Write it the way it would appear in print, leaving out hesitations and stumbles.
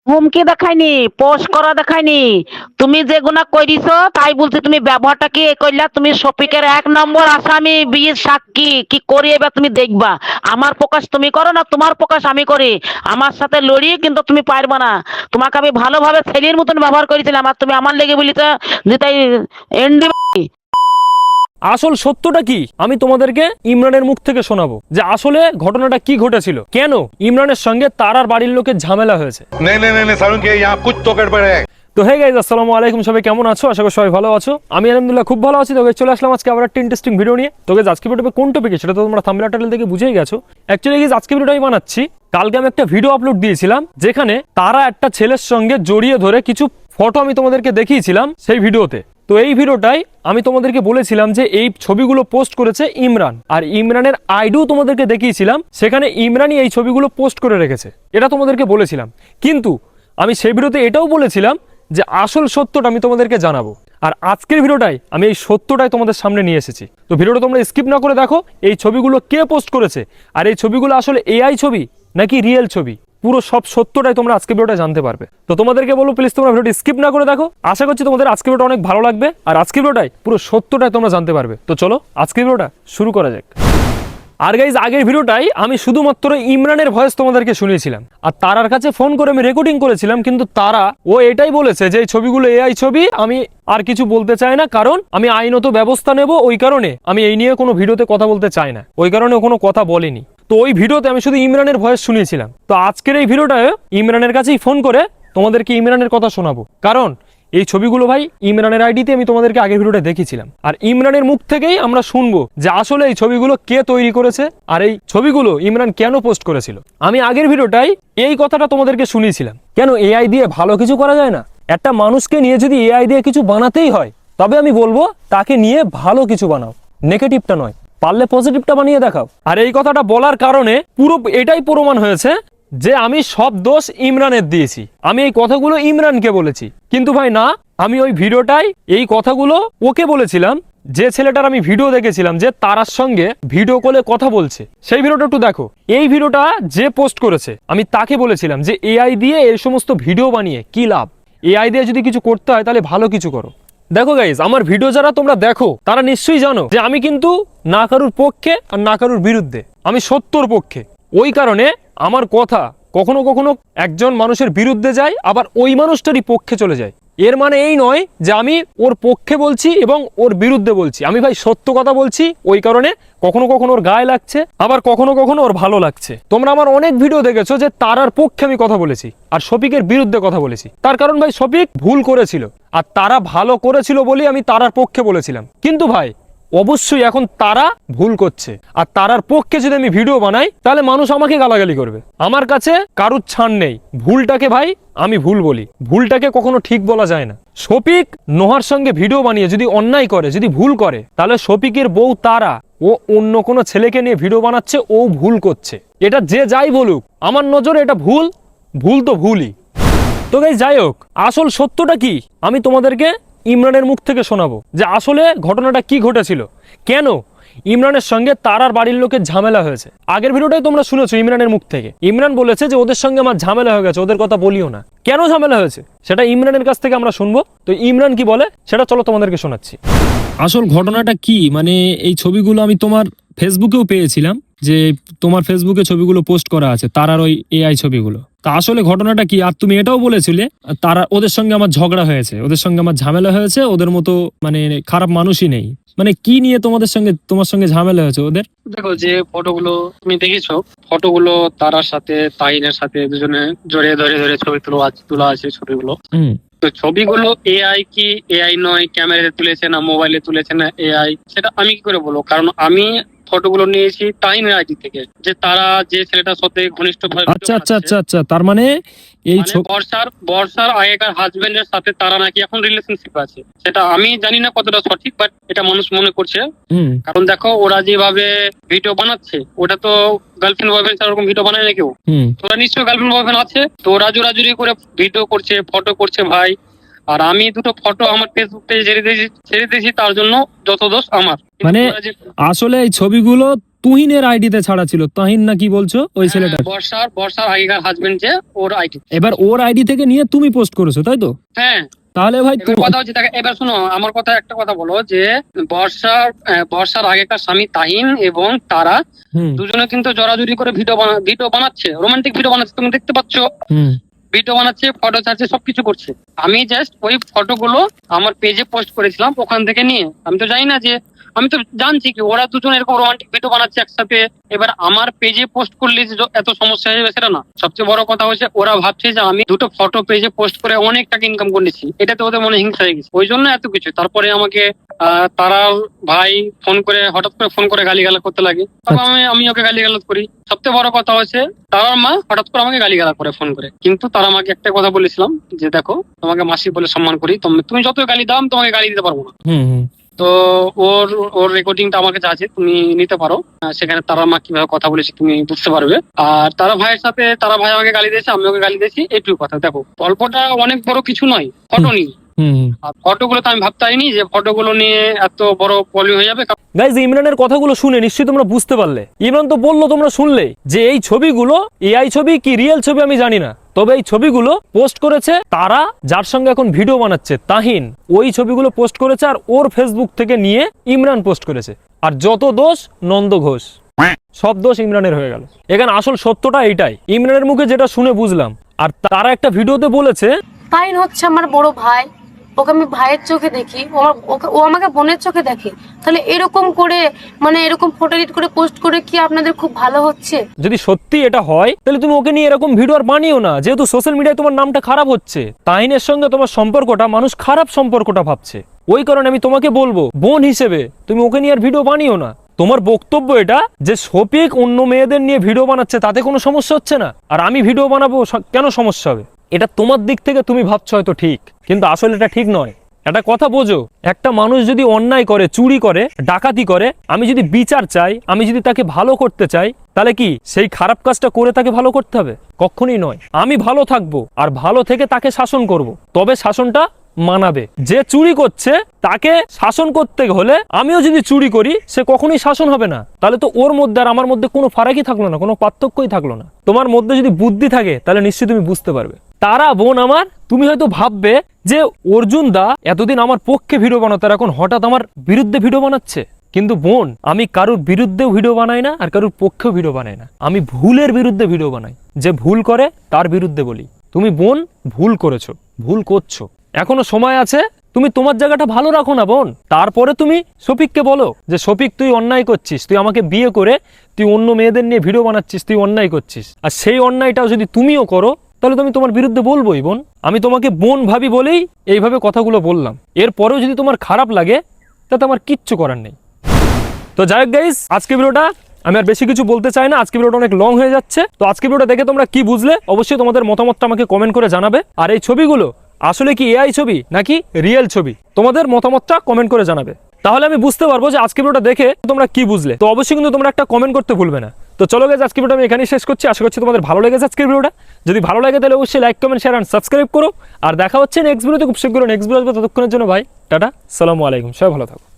হুমকি দেখায়নি, পোস্ট করা দেখায়নি। তুমি যেগুনা কইরিছো তাই বলছি। তুমি ব্যবহারটা কি কইলা? তুমি শফিকের 1 নম্বর আসামি, বিয়ের সাক্ষী কি করি এবার তুমি দেখবা। আমার প্রকাশ তুমি করো না, তোমার প্রকাশ আমি করি। আমার সাথে লড়ি কিন্তু তুমি পারবা না। তোমাকে আমি ভালোভাবে ছেলের মতন ব্যবহার করেছিলাম, আর তুমি আমার লেগে বলি তো যে তাই এন্ডি। আসল সত্যটা কি আমি তোমাদেরকে ইমরানের মুখ থেকে শোনাবো, যে আসলে ঘটনাটা কি ঘটেছিল, কেন ইমরানের সঙ্গে তারার বাড়ির লোকের ঝামেলা হয়েছে। नहीं नहीं नहीं नहीं सारुण के यहाँ कुछ तो गड़बड़ है। তো হে গাইজ, আসসালামু আলাইকুম। সবাই কেমন আছো? আশা করি সবাই ভালো আছো। আমি আলহামদুলিল্লাহ খুব ভালো আছি। তো guys, চলে আসলাম আজকে আবার একটা ইন্টারেস্টিং ভিডিও নিয়ে। তো guys, আজকে ভিডিওতে কোন টপিকে সেটা তো তোমরা থাম্বনেল টাইটেল থেকে বুঝেই গেছো। অ্যাকচুয়ালি গাইজ আজকে ভিডিওটা আমি বানাচ্ছি, কালকে আমি একটা ভিডিও আপলোড দিয়েছিলাম যেখানে তারা একটা ছেলের সঙ্গে জড়িয়ে ধরে কিছু ফটো আমি তোমাদেরকে দেখিয়েছিলাম সেই ভিডিওতে। তো এই ভিডিওটাই আমি তোমাদেরকে বলেছিলাম যে এই ছবিগুলো পোস্ট করেছে ইমরান, আর ইমরানের আইডিও তোমাদেরকে দেখিয়েছিলাম, সেখানে ইমরানই এই ছবিগুলো পোস্ট করে রেখেছে, এটা তোমাদেরকে বলেছিলাম। কিন্তু আমি সেই ভিডিওতে এটাও বলেছিলাম যে আসল সত্যটা আমি তোমাদেরকে জানাবো, আর আজকের ভিডিওটাই আমি এই সত্যটাই তোমাদের সামনে নিয়ে এসেছি। তো ভিডিওটা তোমরা স্কিপ না করে দেখো, এই ছবিগুলো কে পোস্ট করেছে, আর এই ছবিগুলো আসলে এআই ছবি নাকি রিয়েল ছবি, পুরো সব সত্যটাই তোমরা আজকে ভিডিওটা জানতে পারবে। তো তোমাদেরকে বলবো প্লিজ তোমরা ভিডিওটি স্কিপ না করে দেখো। আশা করছি তোমাদের আজকে ভিডিওটা অনেক ভালো লাগবে, আর আজকে ভিডিওটাই পুরো সত্যটাই তোমরা জানতে পারবে। তো চলো আজকের ভিডিওটা শুরু করা যাক। আর গাইজ, আগের ভিডিওটাই আমি শুধুমাত্র ইমরানের ভয়েস তোমাদেরকে শুনিয়েছিলাম, আর তারার কাছে ফোন করে আমি রেকর্ডিং করেছিলাম, কিন্তু তারা ও এটাই বলেছে যে এই ছবিগুলো এআই ছবি, আমি আর কিছু বলতে চাই না, কারণ আমি আইনত ব্যবস্থা নেব, ওই কারণে আমি এই নিয়ে কোনো ভিডিওতে কথা বলতে চাই না, ওই কারণে কোনো কথা বলেনি। তো ওই ভিডিওতে আমি শুধু ইমরানের ভয়েস শুনিয়েছিলাম। তো আজকের এই ভিডিওটায় ইমরানের কাছেই ফোন করে তোমাদেরকে ইমরানের কথা শোনাবো, কারণ এই ছবিগুলো ভাই ইমরানের আইডিতে আমি তোমাদেরকে আগের ভিডিওটা দেখিয়েছিলাম, আর ইমরানের মুখ থেকেই আমরা শুনবো যে আসলে এই ছবিগুলো কে তৈরি করেছে, আর এই ছবিগুলো ইমরান কেন পোস্ট করেছিল। আমি আগের ভিডিওটাই এই কথাটা তোমাদেরকে শুনিয়েছিলাম, কেন এআই দিয়ে ভালো কিছু করা যায় না? একটা মানুষকে নিয়ে যদি এআই দিয়ে কিছু বানাতেই হয়, তবে আমি বলবো তাকে নিয়ে ভালো কিছু বানাও, নেগেটিভটা নয়, পারলে পজিটিভটা বানিয়ে দেখাও। আর এই কথাটা বলার কারণে পুরো এটাই প্রমাণ হয়েছে যে আমি সব দোষ ইমরানের দিয়েছি, আমি এই কথাগুলো ইমরানকে বলেছি। কিন্তু ভাই না, আমি ওই ভিডিওটাই এই কথাগুলো ওকে বলেছিলাম, যে ছেলেটার আমি ভিডিও দেখেছিলাম যে তারার সঙ্গে ভিডিও কলে কথা বলছে, সেই ভিডিওটা একটু দেখো। এই ভিডিওটা যে পোস্ট করেছে আমি তাকে বলেছিলাম যে এআই দিয়ে এই সমস্ত ভিডিও বানিয়ে কি লাভ, এআই দিয়ে যদি কিছু করতে হয় তাহলে ভালো কিছু করো। দেখো গাইজ, আমার ভিডিও যারা তোমরা দেখো তারা নিশ্চয়ই জানো যে আমি কিন্তু না কারুর পক্ষে আর না কারুর বিরুদ্ধে, আমি সত্যর পক্ষে। ওই কারণে আমার কথা কখনো কখনো একজন মানুষের বিরুদ্ধে যায়, আবার ওই মানুষটারই পক্ষে চলে যায়। এর মানে এই নয় যে আমি ওর পক্ষে বলছি এবং ওর বিরুদ্ধে বলছি, আমি ভাই সত্য কথা বলছি। ওই কারণে কখনো কখনো ওর গায়ে লাগছে, আবার কখনো কখনো ওর ভালো লাগছে। তোমরা আমার অনেক ভিডিও দেখেছো যে তারার পক্ষে আমি কথা বলেছি আর শফিকের বিরুদ্ধে কথা বলেছি, তার কারণ ভাই শফিক ভুল করেছিল আর তারা ভালো করেছিল বলেই আমি তারার পক্ষে বলেছিলাম। কিন্তু ভাই অবশ্যই এখন তারা ভুল করছে, আর তারার পক্ষে যদি আমি ভিডিও বানাই তাহলে মানুষ আমাকে গালাগালি করবে। আমার কাছে কারুর ছাড় নেই, ভুলটাকে ভাই আমি ভুল বলি, ভুলটাকে কখনো ঠিক বলা যায় না। শফিক নোহার সঙ্গে ভিডিও বানিয়ে যদি অন্যায় করে, যদি ভুল করে, তাহলে শফিকের বউ তারা ও অন্য কোনো ছেলেকে নিয়ে ভিডিও বানাচ্ছে, ও ভুল করছে। এটা যে যাই বলুক, আমার নজরে এটা ভুল, ভুল তো ভুলই। তো গাইস, যাই হোক, আসল সত্যটা কি আমি তোমাদেরকে ইমরানের মুখ থেকে শোনাবো, যে আসলে ঘটনাটা কি ঘটেছিল, কেন ইমরানের সঙ্গে তারার বাড়ির লোকের ঝামেলা হয়েছে। আগের ভিডিওটাই তোমরা শুনেছো ইমরানের মুখ থেকে। ইমরান বলেছে যে ওদের সঙ্গে আমার ঝামেলা হয়ে গেছে, ওদের কথা বলিও না। কেন ঝামেলা হয়েছে সেটা ইমরানের কাছ থেকে আমরা শুনবো। তো ইমরান কি বলে সেটা চলো তোমাদেরকে শোনাচ্ছি। আসল ঘটনাটা কি, মানে এই ছবিগুলো আমি তোমার ফেসবুকেও পেয়েছিলাম, যে তোমার ফেসবুকে ছবিগুলো পোস্ট করা আছে তারার ওই এআই ছবিগুলো। তা আসলে ঘটনাটা কি, আর তুমি এটাও বলেছিলে তারা ওদের সঙ্গে আমার ঝগড়া হয়েছে, ওদের সঙ্গে আমার ঝামেলা হয়েছে, ওদের মতো মানে খারাপ মানুষই নেই। মানে কি নিয়ে তোমার সঙ্গে ঝামেলা হয়েছে ওদের? দেখো, যে ফটোগুলো তুমি দেখেছো, ফটোগুলো তারার সাথে তাহিনের সাথে দুজনে জড়িয়ে ধরে ধরে ছবি তোলা আছে ছবিগুলো। তো ছবিগুলো এআই কি এআই নয়, ক্যামেরাতে তুলেছে না মোবাইলে তুলেছে না এআই, সেটা আমি কি করে বলবো? কারণ আমি ফটোগুলো নিয়েছি তাহিনের আইডি থেকে, যে তারা যে ছেলেটার সাথে ঘনিষ্ঠ ভাবে আচ্ছা আচ্ছা আচ্ছা আচ্ছা, তার মানে এই বর্ষার আগেকার হাজবেন্ডের সাথে তারা নাকি এখন রিলেশনশিপ আছে। সেটা আমি জানি না কতটা সঠিক, বাট এটা মানুষ মনে করছে। কারণ দেখো, ওরা যেভাবে ভিডিও বানাচ্ছে, ওটা তো গার্লফ্রেন্ড বয়ফ্রেন্ড এরকম ভিডিও বানায় না কেউ। তোরা নিশ্চয়ই গার্লফ্রেন্ড বয়ফ্রেন্ড আছে, তো ওরা জোরাজুরি করে ভিডিও করছে, ফটো করছে ভাই। আর আমি দুটো ফটো আমার ফেসবুক পেজে ছেড়ে দিয়েছি, তার জন্য যত দোষ আমার। মানে আসলে এই ছবিগুলো তুহিনের আইডিতে ছাড়া ছিল, তাহিন না কি বলছো ওই ছেলেটা? বর্ষার আগেকার হাজবেন্ড যে ওর আইডি। এবার ওর আইডি থেকে নিয়ে তুমি পোস্ট করেছো তাই তো? হ্যাঁ। তাহলে ভাই এবার কথা হচ্ছে, এবার শোনো আমার কথা, একটা কথা বলো যে বর্ষার আগেকার স্বামী তাহিন এবং তারা দুজনে কিন্তু জড়াজড়ি করে ভিডিও বানাচ্ছে, রোমান্টিক ভিডিও বানাচ্ছে, তুমি দেখতে পাচ্ছ। ভিডিও বানাচ্ছে, ফটো ছাড়ছে, সবকিছু করছে। আমি জাস্ট ওই ফটোগুলো আমার পেজে পোস্ট করেছিলাম ওখান থেকে নিয়ে। আমি তো জানি না যে, আমি তো জানছি কি ওরা দুজন এরকম রোমান্টিক ভিডিও বানাচ্ছে একসাথে। এবার আমার পেজে পোস্ট করলে যে এত সমস্যা হয়ে যাবে সেটা না। সবচেয়ে বড় কথা হচ্ছে ওরা ভাবছে যে আমি দুটো ফটো পেজে পোস্ট করে অনেক টাকা ইনকাম করেছি, এটাতে ওদের মনে হিংসা হয়ে গেছে, ওই জন্য এত কিছু। তারপরে আমাকে তারার ভাই হঠাৎ করে ফোন করে গালিগালাজ করতে লাগে, তখন আমি ওকে গালিগালাজ করি। সবচেয়ে বড় কথা হচ্ছে তারার মা হঠাৎ করে আমাকে গালিগালাজ করে ফোন করে, কিন্তু তারা আমাকে একটা কথা বলেছিলাম যে দেখো তোমাকে মাসি বলে সম্মান করি, তুমি যত গালি দাও আমি তোমাকে গালি দিতে পারবো না। তো ওর রেকর্ডিংটা আমার কাছে আছে, তুমি নিতে পারো। সেখানে তারা মা কিভাবে কথা বলেছে তুমি বুঝতে পারবে। আর তারা ভাই আমাকে গালি দিয়েছে, আমি ওকে গালি দিয়েছি, এইটুকু কথা। দেখো গল্পটা অনেক বড় কিছু নয়, ফটো নিয়ে। আর ফটোগুলো তো আমি ভাবতে পারিনি যে ফটোগুলো নিয়ে এত বড় পলি হয়ে যাবে। গাইজ, ইমরানের কথাগুলো শুনে নিশ্চয়ই তোমরা বুঝতে পারলে। ইমরান তো বললো, তোমরা শুনলে যে এই ছবিগুলো এআই ছবি কি রিয়েল ছবি আমি জানি না, তবে এই ছবিগুলো পোস্ট করেছে তারা, যার সঙ্গে এখন ভিডিও বানাচ্ছে তাহিন। ওই ছবিগুলো পোস্ট করেছে আর ওর ফেসবুক থেকে নিয়ে ইমরান পোস্ট করেছে। আর যত দোষ নন্দ ঘোষ, সব দোষ ইমরানের হয়ে গেল। এখানে আসল সত্যটা এইটাই, ইমরানের মুখে যেটা শুনে বুঝলাম। আর তারা একটা ভিডিওতে বলেছে তাহিন হচ্ছে আমার বড় ভাই, ওকে আমি ভাইয়ের চোখে দেখি, ও আমাকে বোনের চোখে দেখে। তাহলে এরকম করে এরকম ফটো এডিট করে পোস্ট করে কি আপনাদের খুব ভালো হচ্ছে? যদি সত্যি এটা হয় তাহলে তুমি ওকে নিয়ে এরকম ভিডিও আর বানিও না, যেহেতু সোশ্যাল মিডিয়ায় তোমার নামটা খারাপ হচ্ছে। তাহিনের সঙ্গে তোমার সম্পর্কটা মানুষ খারাপ সম্পর্কটা ভাবছে, ওই কারণে আমি তোমাকে বলবো বোন হিসেবে তুমি ওকে নিয়ে আর ভিডিও বানিও না। তোমার বক্তব্য এটা যে শফিক অন্য মেয়েদের নিয়ে ভিডিও বানাচ্ছে তাতে কোনো সমস্যা হচ্ছে না, আর আমি ভিডিও বানাবো কেন সমস্যা হবে? এটা তোমার দিক থেকে তুমি ভাবছো হয়তো ঠিক, কিন্তু আসলে এটা ঠিক নয়। একটা কথা বোঝো, একটা মানুষ যদি অন্যায় করে, চুরি করে, ডাকাতি করে, আমি যদি বিচার চাই, আমি যদি তাকে ভালো করতে চাই, তাহলে কি সেই খারাপ কাজটা করে তাকে ভালো করতে হবে? কখনোই নয়। আমি ভালো থাকবো আর ভালো থেকে তাকে শাসন করব, তবে শাসনটা মানাবে। যে চুরি করছে তাকে শাসন করতে হলে আমিও যদি চুরি করি সে কখনোই শাসন হবে না। তাহলে তো ওর মধ্যে আর আমার মধ্যে কোনো ফারাকই থাকলো না, কোনো পার্থক্যই থাকলো না। তোমার মধ্যে যদি বুদ্ধি থাকে তাহলে নিশ্চয়ই তুমি বুঝতে পারবে। তারা বোন আমার, তুমি হয়তো ভাববে যে অর্জুন দা এতদিন আমার পক্ষে ভিডিও বানাতো, এখন হঠাৎ আমার বিরুদ্ধে ভিডিও বানাচ্ছে। কিন্তু বোন, আমি কারোর বিরুদ্ধেও ভিডিও বানাই না আর কারোর পক্ষেও ভিডিও বানাই না, আমি ভুলের বিরুদ্ধে ভিডিও বানাই। যে ভুল করে তার বিরুদ্ধে বলি। তুমি বোন ভুল করেছো, ভুল করছো, এখনো সময় আছে, তুমি তোমার জায়গাটা ভালো রাখো না বোন। তারপরে তুমি শফিককে বলো যে শফিক তুই অন্যায় করছিস, তুই আমাকে বিয়ে করে তুই অন্য মেয়েদের নিয়ে ভিডিও বানাচ্ছিস, তুই অন্যায় করছিস। আর সেই অন্যায়টাও যদি তুমিও করো তাহলে তুমি তোমার বিরুদ্ধে বলবোই বোন। আমি তোমাকে বোন ভাবি বলেই এইভাবে কথাগুলো বললাম। এরপরেও যদি তোমার খারাপ লাগে তাতে আমার কিচ্ছু করার নেই। তো যাই হোক গাইস, আজকে ভিডিওটা আমি আর বেশি কিছু বলতে চাই না, আজকে ভিডিওটা অনেক লং হয়ে যাচ্ছে। তো আজকে ভিডিওটা দেখে তোমরা কি বুঝলে অবশ্যই তোমাদের মতামতটা আমাকে কমেন্ট করে জানাবে। আর এই ছবিগুলো আসলে কি এআই ছবি নাকি রিয়েল ছবি, তোমাদের মতামতটা কমেন্ট করে জানাবে। তাহলে আমি বুঝতে পারবো যে আজকে ভিডিওটা দেখে তোমরা কি বুঝলে। তো অবশ্যই কিন্তু তোমরা একটা কমেন্ট করতে ভুলবে না। তো চলো গাইস, আজকে ভিডিওটা আমি এখানেই শেষ করছি। আশা করছি তোমাদের ভালো লেগেছে আজকের ভিডিওটা। যদি ভালো লাগে তাহলে অবশ্যই like, comment, share and subscribe করো। আর দেখা হচ্ছে নেক্সট ভিডিওতে, খুব শীঘ্রই নেক্সট ভিডিও আসবে। ততক্ষণের জন্য ভাই টাটা, আসসালামু আলাইকুম, সবাই ভালো থাকো।